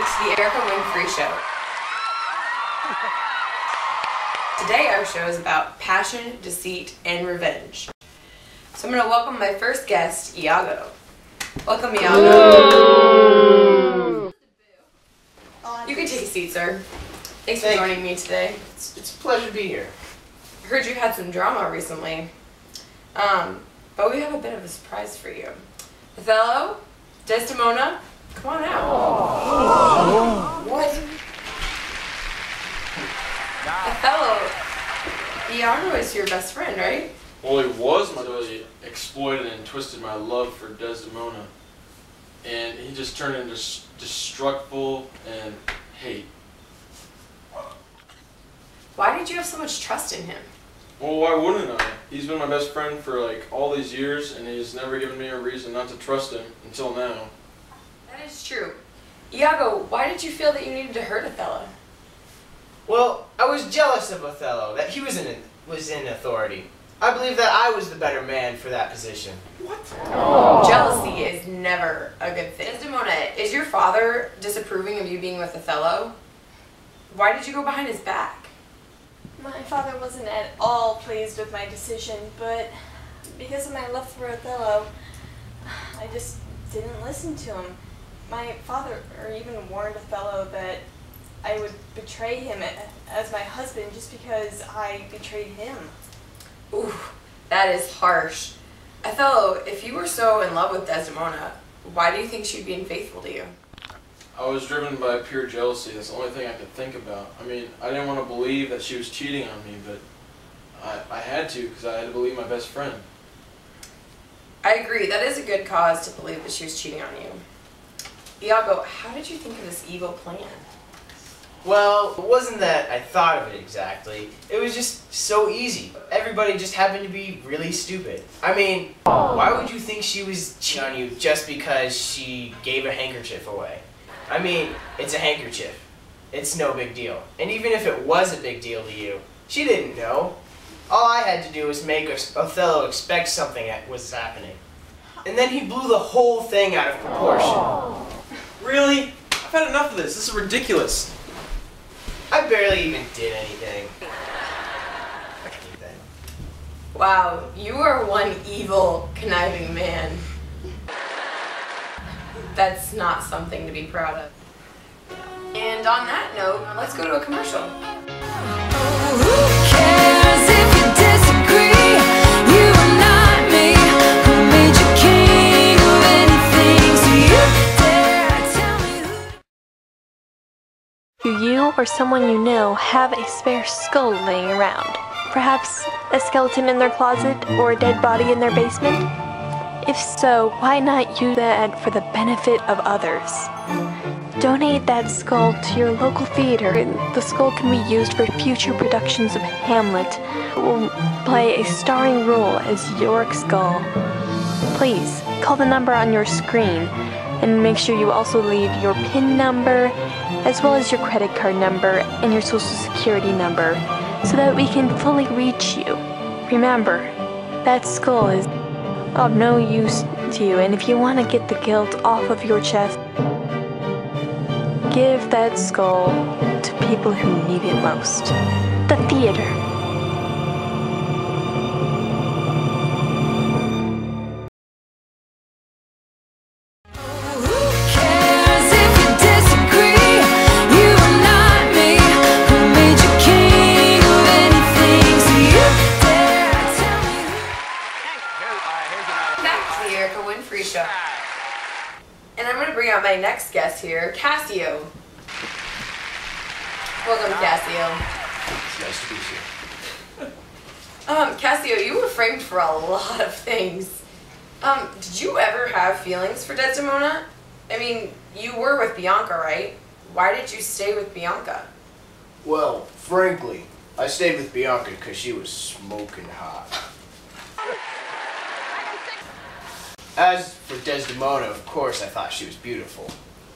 to the Winfree Show. Today our show is about passion, deceit, and revenge. So I'm going to welcome my first guest, Iago. Welcome, Iago. You can take a seat, sir. Thanks for joining me today. It's a pleasure to be here. I heard you had some drama recently. But we have a bit of a surprise for you. Othello, Desdemona, come on out. What? Othello, Iago is your best friend, right? Well, he was until he exploited and twisted my love for Desdemona. And he just turned into destructful and hate. Why did you have so much trust in him? Well, why wouldn't I? He's been my best friend for like all these years, and he's never given me a reason not to trust him until now. That is true. Iago, why did you feel that you needed to hurt Othello? Well, I was jealous of Othello, that he was in authority. I believe that I was the better man for that position. What? Jealousy is never a good thing. Desdemona, is your father disapproving of you being with Othello? Why did you go behind his back? My father wasn't at all pleased with my decision, but because of my love for Othello, I just didn't listen to him. My father even warned Othello that I would betray him as my husband just because I betrayed him. Ooh, that is harsh. Othello, if you were so in love with Desdemona, why do you think she'd be unfaithful to you? I was driven by pure jealousy. That's the only thing I could think about. I mean, I didn't want to believe that she was cheating on me, but I had to because I had to believe my best friend. I agree. That is a good cause to believe that she was cheating on you. Iago, how did you think of this evil plan? Well, it wasn't that I thought of it exactly. It was just so easy. Everybody just happened to be really stupid. I mean, why would you think she was cheating on you just because she gave a handkerchief away? I mean, it's a handkerchief. It's no big deal. And even if it was a big deal to you, she didn't know. All I had to do was make Othello expect something was happening. And then he blew the whole thing out of proportion. Really? I've had enough of this. This is ridiculous. I barely even did anything. Wow, you are one evil, conniving man. That's not something to be proud of. And on that note, let's go to a commercial. Who cares if you disagree? You are not me. Who made you king of anything? So you dare tell me who. Do you or someone you know have a spare skull laying around? Perhaps a skeleton in their closet or a dead body in their basement? If so, why not use that for the benefit of others? Donate that skull to your local theater, and the skull can be used for future productions of Hamlet. It will play a starring role as Yorick's skull. Please, call the number on your screen, and make sure you also leave your PIN number, as well as your credit card number and your social security number, so that we can fully reach you. Remember, that skull is of no use to you, and if you want to get the guilt off of your chest, give that skull to people who need it most. The theater. Winfree Show. And I'm going to bring out my next guest here, Cassio. Welcome, Cassio. It's nice to meet you. Cassio, you were framed for a lot of things. Did you ever have feelings for Desdemona? I mean, you were with Bianca, right? Why did you stay with Bianca? Well, frankly, I stayed with Bianca because she was smoking hot. As for Desdemona, of course I thought she was beautiful.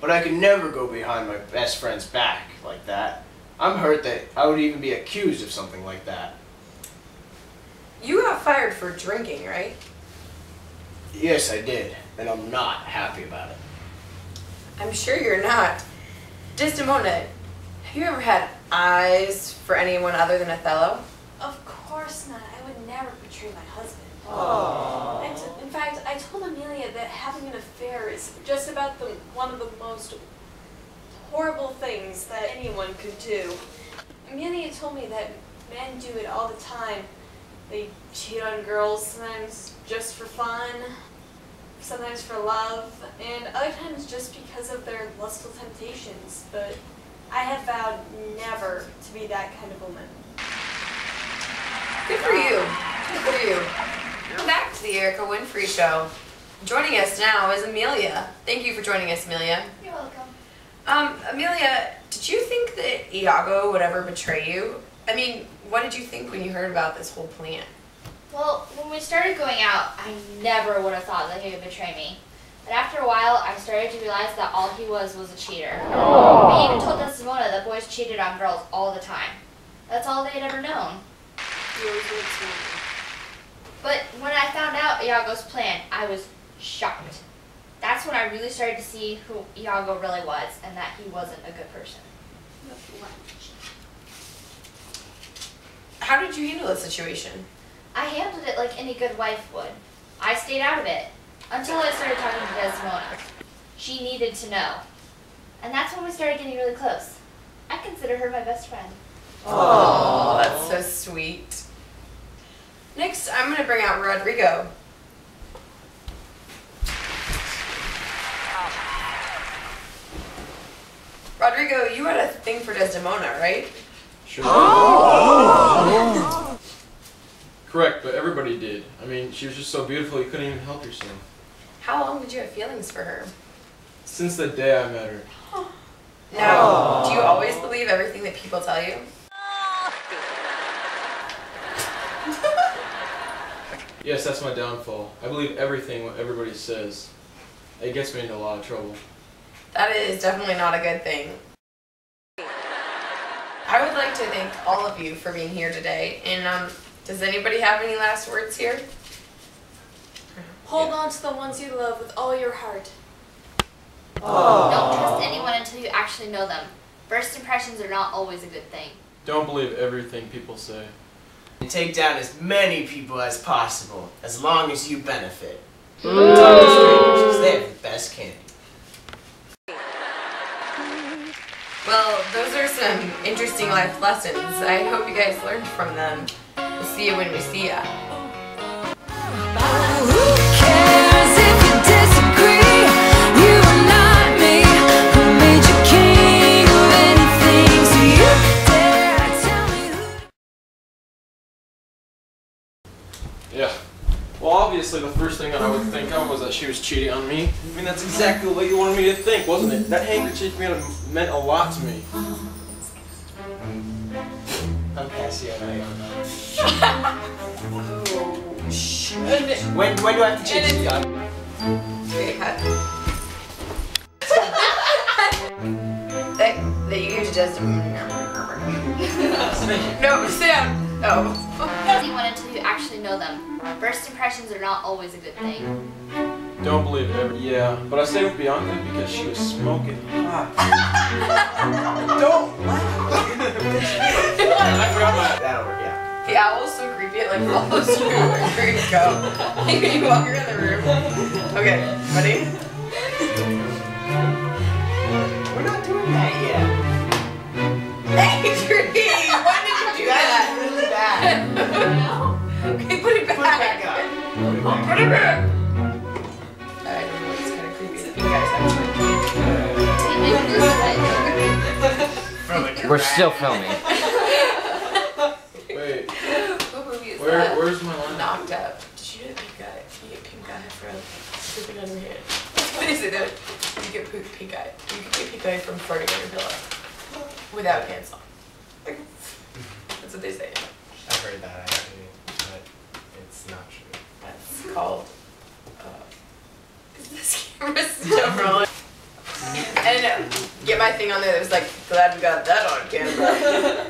But I could never go behind my best friend's back like that. I'm hurt that I would even be accused of something like that. You got fired for drinking, right? Yes, I did. And I'm not happy about it. I'm sure you're not. Desdemona, have you ever had eyes for anyone other than Othello? Of course not. I would never betray my husband. Aww. In fact, I told Amelia that having an affair is just about one of the most horrible things that anyone could do. Amelia told me that men do it all the time. They cheat on girls, sometimes just for fun, sometimes for love, and other times just because of their lustful temptations. But I have vowed never to be that kind of woman. Good for you. Good for you. Welcome back to the Erica Winfree Show. Joining us now is Amelia. Thank you for joining us, Amelia. You're welcome. Amelia, did you think that Iago would ever betray you? I mean, what did you think when you heard about this whole plan? Well, when we started going out, I never would have thought that he would betray me. But after a while, I started to realize that all he was a cheater. I even told Desdemona that boys cheated on girls all the time. That's all they had ever known. But when I found out Iago's plan, I was shocked. That's when I really started to see who Iago really was and that he wasn't a good person. How did you handle the situation? I handled it like any good wife would. I stayed out of it until I started talking to Desdemona. She needed to know. And that's when we started getting really close. I consider her my best friend. Oh, that's so sweet. Next, I'm going to bring out Rodrigo. Rodrigo, you had a thing for Desdemona, right? Sure. Correct, but everybody did. I mean, she was just so beautiful you couldn't even help yourself. How long did you have feelings for her? Since the day I met her. Now, do you always believe everything that people tell you? Yes, that's my downfall. I believe everything what everybody says. It gets me into a lot of trouble. That is definitely not a good thing. I would like to thank all of you for being here today. And does anybody have any last words here? Hold on to the ones you love with all your heart. Don't trust anyone until you actually know them. First impressions are not always a good thing. Don't believe everything people say. And take down as many people as possible, as long as you benefit. Talk to strangers, because they have the best candy. Well, those are some interesting life lessons. I hope you guys learned from them. We'll see you when we see ya. Who cares if you disagree? You are not me. Who made you king of anything? So you dare tell me who? Yeah. Well, obviously the first thing that I would think of was that she was cheating on me. I mean, that's exactly what you wanted me to think, wasn't it? That handkerchief meant a lot to me. I'm Cassie, I know. Oh, shit. When do I have to change the job? Okay, cut. that you use just no, sit down. Oh. Anyone until you actually know them. First impressions are not always a good thing. Don't believe it. Yeah, but I stayed with Bianca because she was smoking hot. Don't laugh. I forgot my... That'll work, yeah. The owl's so creepy, it like follows you wherever you go. You walk around the room. Okay, ready? We're not doing that yet. Hey, Tree! Why did you do that? That's really bad. Okay, put it back. Put it back up. Put it back. Put it back. I don't know, it's kind of creepy. The pink guy's actually. We're still filming. Wait, What movie is that? where's my line? Knocked Up. Did you get pink eye? You get pink eye from sleeping on your head. What is it? You get pink eye. You can get pink eye from farting on your pillow. Without pants on. That's what they say. I've heard that actually, but it's not true. That's called. Is this camera still rolling? And get my thing on there that was like, glad we got that on camera.